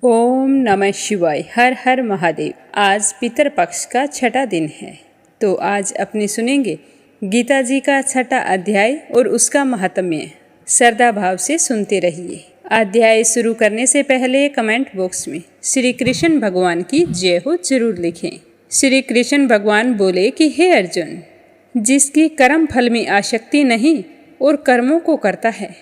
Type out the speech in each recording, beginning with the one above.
ओम नमः शिवाय। हर हर महादेव। आज पितरपक्ष का छठा दिन है, तो आज अपने सुनेंगे गीता जी का छठा अध्याय और उसका महात्म्य। श्रद्धा भाव से सुनते रहिए। अध्याय शुरू करने से पहले कमेंट बॉक्स में श्री कृष्ण भगवान की जय हो जरूर लिखें। श्री कृष्ण भगवान बोले कि हे अर्जुन, जिसकी कर्म फल में आसक्ति नहीं और कर्मों को करता है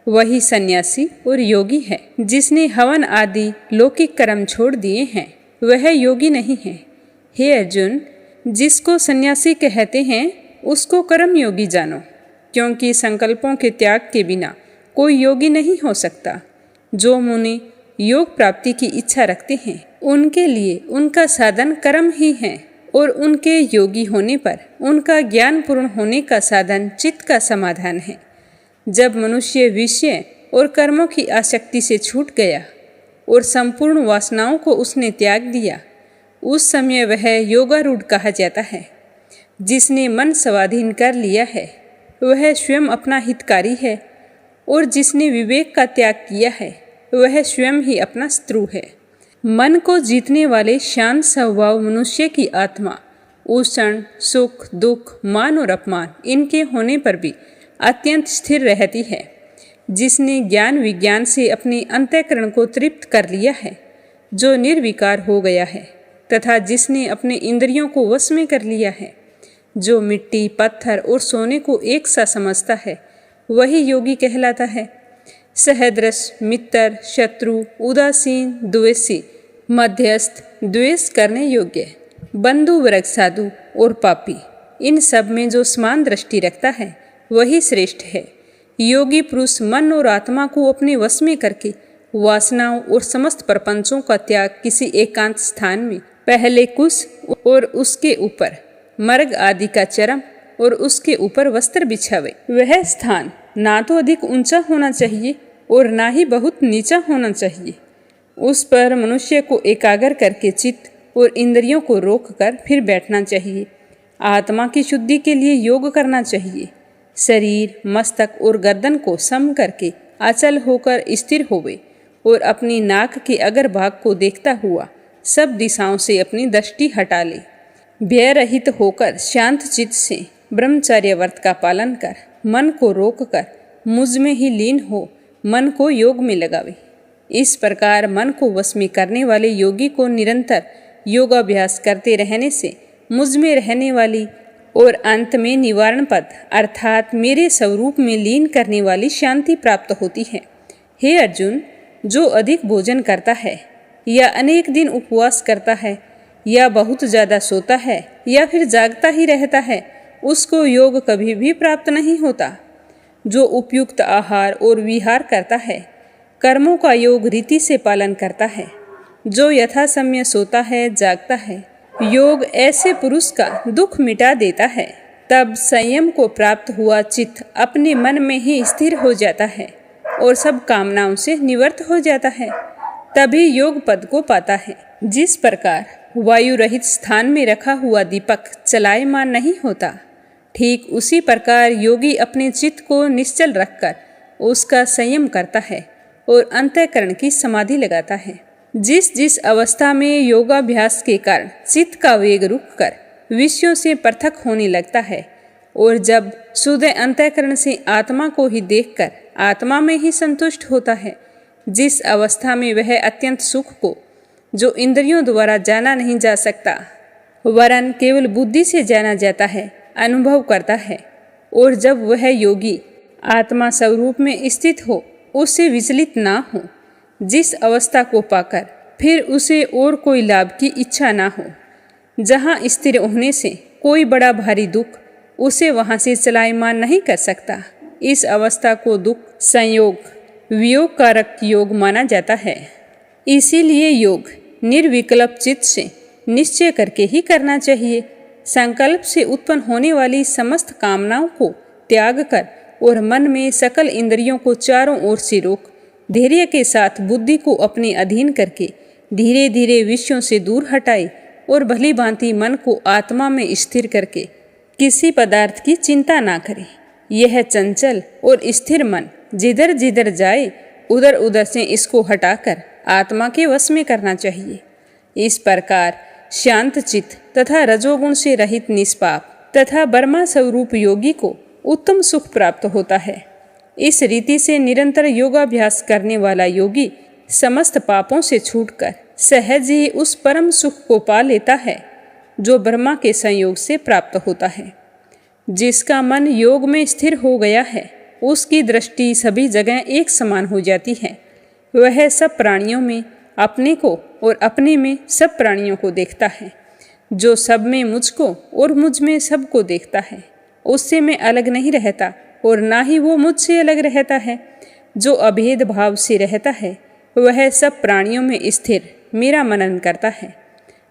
वही सन्यासी और योगी है। जिसने हवन आदि लौकिक कर्म छोड़ दिए हैं वह योगी नहीं है। हे अर्जुन, जिसको सन्यासी कहते हैं उसको कर्म योगी जानो, क्योंकि संकल्पों के त्याग के बिना कोई योगी नहीं हो सकता। जो मुनि योग प्राप्ति की इच्छा रखते हैं उनके लिए उनका साधन कर्म ही है, और उनके योगी होने पर उनका ज्ञान पूर्ण होने का साधन चित्त का समाधान है। जब मनुष्य विषय और कर्मों की आसक्ति से छूट गया और संपूर्ण वासनाओं को उसने त्याग दिया, उस समय वह योगारूढ़ कहा जाता है। जिसने मन स्वाधीन कर लिया है वह स्वयं अपना हितकारी है, और जिसने विवेक का त्याग किया है वह स्वयं ही अपना शत्रु है। मन को जीतने वाले शांत स्वभाव मनुष्य की आत्मा उष्ण, सुख, दुख, मान और अपमान इनके होने पर भी अत्यंत स्थिर रहती है। जिसने ज्ञान विज्ञान से अपने अंतःकरण को तृप्त कर लिया है, जो निर्विकार हो गया है, तथा जिसने अपने इंद्रियों को वश में कर लिया है, जो मिट्टी, पत्थर और सोने को एक सा समझता है, वही योगी कहलाता है। सहदृश, मित्र, शत्रु, उदासीन, द्वेषी, मध्यस्थ, द्वेष करने योग्य, बंधु वर्ग, साधु और पापी, इन सब में जो समान दृष्टि रखता है वही श्रेष्ठ है। योगी पुरुष मन और आत्मा को अपने वश में करके वासनाओं और समस्त प्रपंचों का त्याग किसी एकांत स्थान में पहले कुश और उसके ऊपर मर्ग आदि का चरम और उसके ऊपर वस्त्र बिछावे। वह स्थान ना तो अधिक ऊंचा होना चाहिए और ना ही बहुत नीचा होना चाहिए। उस पर मनुष्य को एकाग्र करके चित्त और इंद्रियों को रोक कर फिर बैठना चाहिए। आत्मा की शुद्धि के लिए योग करना चाहिए। शरीर, मस्तक और गर्दन को सम करके अचल होकर स्थिर होवे और अपनी नाक के अगर भाग को देखता हुआ सब दिशाओं से अपनी दृष्टि हटा ले। भय रहित होकर शांत चित्त से ब्रह्मचर्य व्रत का पालन कर मन को रोक कर मुझ में ही लीन हो मन को योग में लगावे। इस प्रकार मन को वश में करने वाले योगी को निरंतर योगाभ्यास करते रहने से मुझ में रहने वाली और अंत में निवारण पद अर्थात मेरे स्वरूप में लीन करने वाली शांति प्राप्त होती है। हे अर्जुन, जो अधिक भोजन करता है या अनेक दिन उपवास करता है या बहुत ज़्यादा सोता है या फिर जागता ही रहता है, उसको योग कभी भी प्राप्त नहीं होता। जो उपयुक्त आहार और विहार करता है, कर्मों का योग रीति से पालन करता है, जो यथासमय सोता है, जागता है, योग ऐसे पुरुष का दुख मिटा देता है। तब संयम को प्राप्त हुआ चित्त अपने मन में ही स्थिर हो जाता है और सब कामनाओं से निवृत्त हो जाता है, तभी योग पद को पाता है। जिस प्रकार वायु रहित स्थान में रखा हुआ दीपक चलायमान नहीं होता, ठीक उसी प्रकार योगी अपने चित्त को निश्चल रखकर उसका संयम करता है और अंतःकरण की समाधि लगाता है। जिस जिस अवस्था में योगाभ्यास के कारण चित्त का वेग रुककर विषयों से पृथक होने लगता है और जब शुद्ध अंतःकरण से आत्मा को ही देखकर आत्मा में ही संतुष्ट होता है, जिस अवस्था में वह अत्यंत सुख को जो इंद्रियों द्वारा जाना नहीं जा सकता वरन केवल बुद्धि से जाना जाता है, अनुभव करता है, और जब वह योगी आत्मा स्वरूप में स्थित हो, उससे विचलित ना हो, जिस अवस्था को पाकर फिर उसे और कोई लाभ की इच्छा ना हो, जहाँ स्थिर होने से कोई बड़ा भारी दुख उसे वहाँ से चलायमान नहीं कर सकता, इस अवस्था को दुख संयोग वियोग कारक योग माना जाता है। इसीलिए योग निर्विकल्प चित्त से निश्चय करके ही करना चाहिए। संकल्प से उत्पन्न होने वाली समस्त कामनाओं को त्याग कर और मन में सकल इंद्रियों को चारों ओर से रोक धैर्य के साथ बुद्धि को अपने अधीन करके धीरे धीरे विषयों से दूर हटाए और भली भांति मन को आत्मा में स्थिर करके किसी पदार्थ की चिंता ना करे। यह चंचल और स्थिर मन जिधर जिधर जाए उधर उधर से इसको हटाकर आत्मा के वश में करना चाहिए। इस प्रकार शांत चित्त तथा रजोगुण से रहित निष्पाप तथा ब्रह्मा स्वरूप योगी को उत्तम सुख प्राप्त होता है। इस रीति से निरंतर योगाभ्यास करने वाला योगी समस्त पापों से छूटकर सहज ही उस परम सुख को पा लेता है जो ब्रह्मा के संयोग से प्राप्त होता है। जिसका मन योग में स्थिर हो गया है उसकी दृष्टि सभी जगह एक समान हो जाती है। वह सब प्राणियों में अपने को और अपने में सब प्राणियों को देखता है। जो सब में मुझको और मुझ में सबको देखता है उससे मैं अलग नहीं रहता और ना ही वो मुझसे अलग रहता है। जो अभेद भाव से रहता है वह सब प्राणियों में स्थिर मेरा मनन करता है।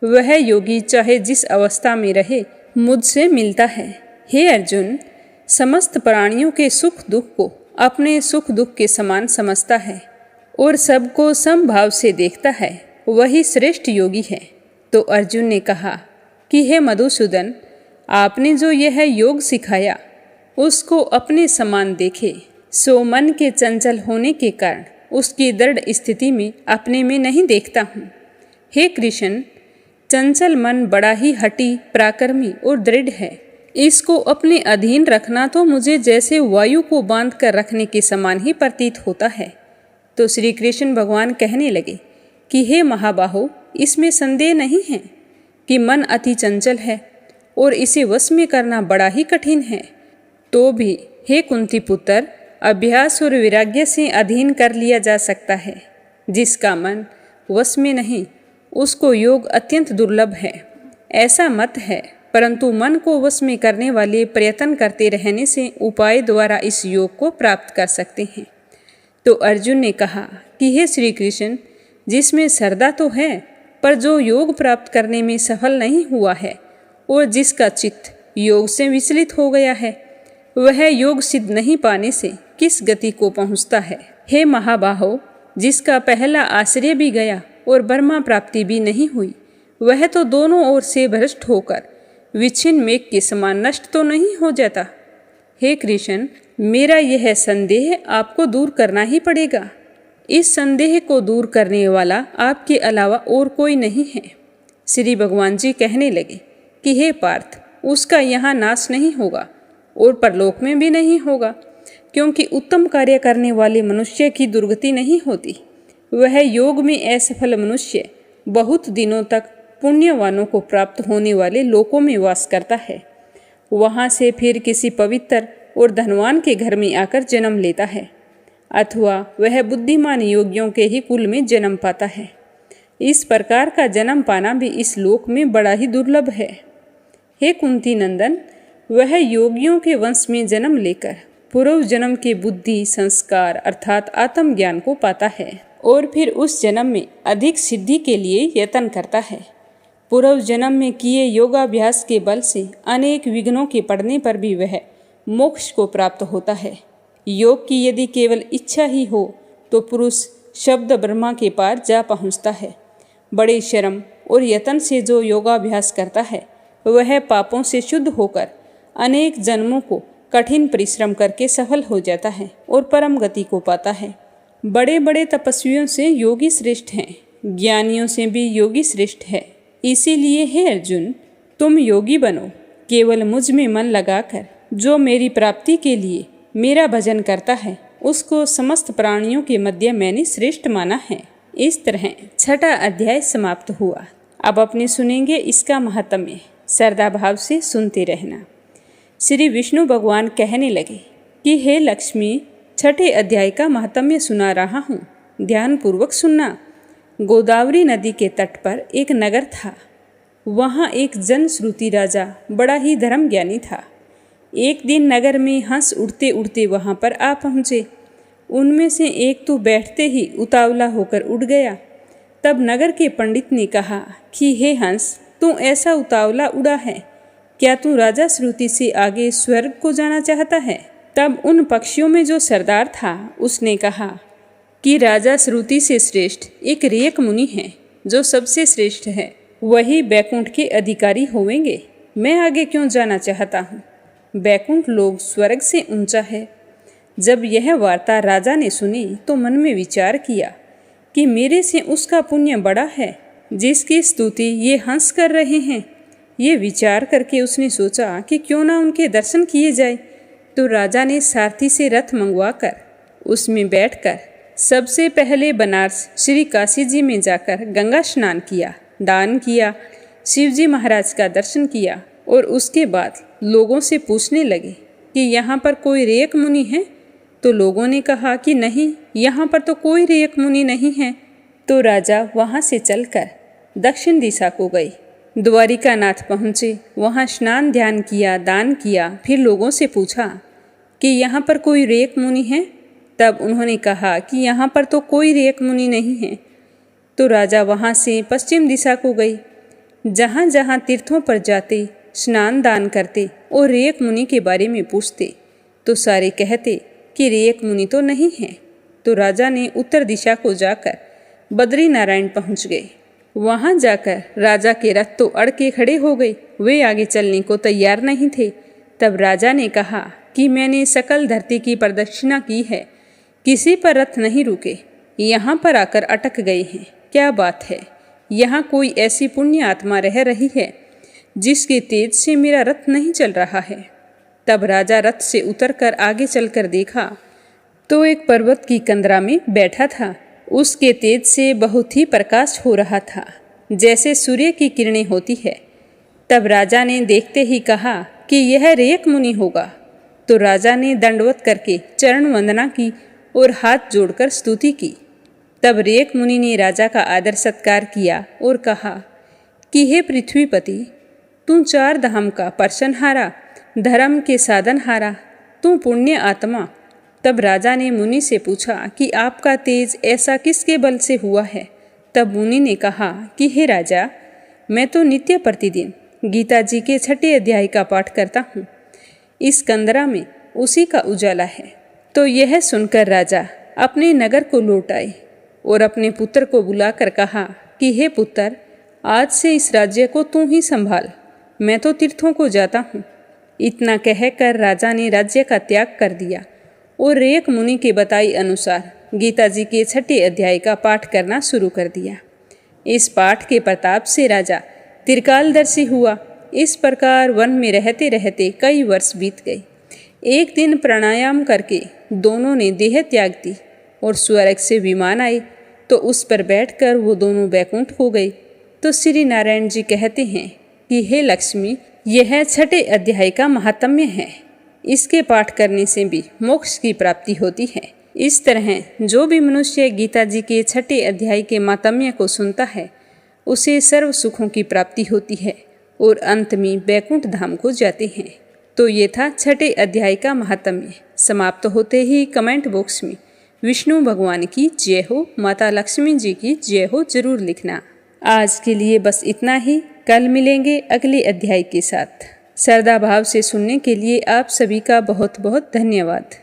वह योगी चाहे जिस अवस्था में रहे मुझसे मिलता है। हे अर्जुन, समस्त प्राणियों के सुख दुख को अपने सुख दुख के समान समझता है और सबको समभाव से देखता है, वही श्रेष्ठ योगी है। तो अर्जुन ने कहा कि हे मधुसूदन, आपने जो यह योग सिखाया उसको अपने समान देखे। सो मन के चंचल होने के कारण उसकी दृढ़ स्थिति में अपने में नहीं देखता हूँ। हे कृष्ण, चंचल मन बड़ा ही हठी, पराक्रमी और दृढ़ है। इसको अपने अधीन रखना तो मुझे जैसे वायु को बांध कर रखने के समान ही प्रतीत होता है। तो श्री कृष्ण भगवान कहने लगे कि हे महाबाहो, इसमें संदेह नहीं है कि मन अति चंचल है और इसे वश में करना बड़ा ही कठिन है। तो भी हे कुंती पुत्र, अभ्यास और वैराग्य से अधीन कर लिया जा सकता है। जिसका मन वश में नहीं उसको योग अत्यंत दुर्लभ है, ऐसा मत है। परंतु मन को वश में करने वाले प्रयत्न करते रहने से उपाय द्वारा इस योग को प्राप्त कर सकते हैं। तो अर्जुन ने कहा कि हे श्री कृष्ण, जिसमें श्रद्धा तो है पर जो योग प्राप्त करने में सफल नहीं हुआ है और जिसका चित्त योग से विचलित हो गया है, वह योग सिद्ध नहीं पाने से किस गति को पहुँचता है। हे महाबाहो, जिसका पहला आश्रय भी गया और ब्रह्मा प्राप्ति भी नहीं हुई, वह तो दोनों ओर से भ्रष्ट होकर विच्छिन्न मेघ के समान नष्ट तो नहीं हो जाता। हे कृष्ण, मेरा यह संदेह आपको दूर करना ही पड़ेगा। इस संदेह को दूर करने वाला आपके अलावा और कोई नहीं है। श्री भगवान जी कहने लगे कि हे पार्थ, उसका यहाँ नाश नहीं होगा और परलोक में भी नहीं होगा, क्योंकि उत्तम कार्य करने वाले मनुष्य की दुर्गति नहीं होती। वह योग में असफल मनुष्य बहुत दिनों तक पुण्यवानों को प्राप्त होने वाले लोकों में वास करता है। वहाँ से फिर किसी पवित्र और धनवान के घर में आकर जन्म लेता है, अथवा वह बुद्धिमान योगियों के ही कुल में जन्म पाता है। इस प्रकार का जन्म पाना भी इस लोक में बड़ा ही दुर्लभ है। हे कुंती नंदन, वह योगियों के वंश में जन्म लेकर पूर्व जन्म के बुद्धि संस्कार अर्थात आत्मज्ञान को पाता है और फिर उस जन्म में अधिक सिद्धि के लिए यत्न करता है। पूर्व जन्म में किए योगाभ्यास के बल से अनेक विघ्नों के पड़ने पर भी वह मोक्ष को प्राप्त होता है। योग की यदि केवल इच्छा ही हो तो पुरुष शब्द ब्रह्मा के पार जा पहुँचता है। बड़े श्रम और यत्न से जो योगाभ्यास करता है वह पापों से शुद्ध होकर अनेक जन्मों को कठिन परिश्रम करके सफल हो जाता है और परम गति को पाता है। बड़े बड़े तपस्वियों से योगी श्रेष्ठ हैं, ज्ञानियों से भी योगी श्रेष्ठ है। इसीलिए हे अर्जुन, तुम योगी बनो। केवल मुझ में मन लगाकर जो मेरी प्राप्ति के लिए मेरा भजन करता है उसको समस्त प्राणियों के मध्य मैंने श्रेष्ठ माना है। इस तरह छठा अध्याय समाप्त हुआ। अब अपने सुनेंगे इसका महात्म्य। श्रद्धा भाव से सुनते रहना। श्री विष्णु भगवान कहने लगे कि हे लक्ष्मी, छठे अध्याय का महात्म्य सुना रहा हूँ, ध्यानपूर्वक सुनना। गोदावरी नदी के तट पर एक नगर था। वहाँ एक जनश्रुति राजा बड़ा ही धर्म ज्ञानी था। एक दिन नगर में हंस उड़ते उड़ते वहाँ पर आ पहुँचे। उनमें से एक तो बैठते ही उतावला होकर उड़ गया। तब नगर के पंडित ने कहा कि हे हंस, तू ऐसा उतावला उड़ा है, क्या तू राजा श्रुति से आगे स्वर्ग को जाना चाहता है? तब उन पक्षियों में जो सरदार था उसने कहा कि राजा श्रुति से श्रेष्ठ एक रेक मुनि है जो सबसे श्रेष्ठ है, वही बैकुंठ के अधिकारी होवेंगे। मैं आगे क्यों जाना चाहता हूँ? बैकुंठ लोग स्वर्ग से ऊंचा है। जब यह वार्ता राजा ने सुनी तो मन में विचार किया कि मेरे से उसका पुण्य बड़ा है जिसकी स्तुति ये हंस कर रहे हैं। ये विचार करके उसने सोचा कि क्यों ना उनके दर्शन किए जाए। तो राजा ने सारथी से रथ मंगवाकर उसमें बैठकर सबसे पहले बनारस श्री काशी जी में जाकर गंगा स्नान किया, दान किया, शिवजी महाराज का दर्शन किया और उसके बाद लोगों से पूछने लगे कि यहाँ पर कोई रेक मुनि है। तो लोगों ने कहा कि नहीं, यहाँ पर तो कोई रेक मुनि नहीं है। तो राजा वहाँ से चलकर दक्षिण दिशा को गए, द्वारिका नाथ पहुँचे, वहाँ स्नान ध्यान किया, दान किया, फिर लोगों से पूछा कि यहाँ पर कोई रेक मुनि है। तब उन्होंने कहा कि यहाँ पर तो कोई रेक मुनि नहीं है। तो राजा वहाँ से पश्चिम दिशा को गए, जहाँ जहाँ तीर्थों पर जाते, स्नान दान करते और रेक मुनि के बारे में पूछते तो सारे कहते कि रेक मुनि तो नहीं है। तो राजा ने उत्तर दिशा को जाकर बद्री नारायण पहुँच गए। वहाँ जाकर राजा के रथ तो अड़ के खड़े हो गए, वे आगे चलने को तैयार नहीं थे। तब राजा ने कहा कि मैंने सकल धरती की प्रदक्षिणा की है, किसी पर रथ नहीं रुके, यहाँ पर आकर अटक गए हैं। क्या बात है, यहाँ कोई ऐसी पुण्य आत्मा रह रही है जिसके तेज से मेरा रथ नहीं चल रहा है। तब राजा रथ से उतरकर आगे चलकर देखा तो एक पर्वत की कंदरा में बैठा था। उसके तेज से बहुत ही प्रकाश हो रहा था, जैसे सूर्य की किरणें होती है। तब राजा ने देखते ही कहा कि यह रेक मुनि होगा। तो राजा ने दंडवत करके चरण वंदना की और हाथ जोड़कर स्तुति की। तब रेक मुनि ने राजा का आदर सत्कार किया और कहा कि हे पृथ्वीपति, तू चार धाम का पर्शनहारा, धर्म के साधनहारा, तू पुण्य आत्मा। तब राजा ने मुनि से पूछा कि आपका तेज ऐसा किसके बल से हुआ है। तब मुनि ने कहा कि हे राजा, मैं तो नित्य प्रतिदिन गीता जी के 6 अध्याय का पाठ करता हूँ। इस कंदरा में उसी का उजाला है। तो यह सुनकर राजा अपने नगर को लौट आए और अपने पुत्र को बुलाकर कहा कि हे पुत्र, आज से इस राज्य को तू ही संभाल, मैं तो तीर्थों को जाता हूँ। इतना कहकर राजा ने राज्य का त्याग कर दिया और रेक मुनि के बताई अनुसार गीता जी के 6 अध्याय का पाठ करना शुरू कर दिया। इस पाठ के प्रताप से राजा त्रिकालदर्शी हुआ। इस प्रकार वन में रहते रहते कई वर्ष बीत गए। एक दिन प्राणायाम करके दोनों ने देह त्याग दी और स्वर्ग से विमान आए तो उस पर बैठकर वो दोनों बैकुंठ हो गए। तो श्री नारायण जी कहते हैं कि हे लक्ष्मी, यह 6 अध्याय का महात्म्य है। इसके पाठ करने से भी मोक्ष की प्राप्ति होती है। इस तरह जो भी मनुष्य गीता जी के 6 अध्याय के महात्म्य को सुनता है, उसे सर्व सुखों की प्राप्ति होती है और अंत में बैकुंठ धाम को जाते हैं। तो ये था 6 अध्याय का महात्म्य। समाप्त होते ही कमेंट बॉक्स में विष्णु भगवान की जय हो, माता लक्ष्मी जी की जय हो जरूर लिखना। आज के लिए बस इतना ही। कल मिलेंगे अगले अध्याय के साथ। श्रद्धा भाव से सुनने के लिए आप सभी का बहुत बहुत धन्यवाद।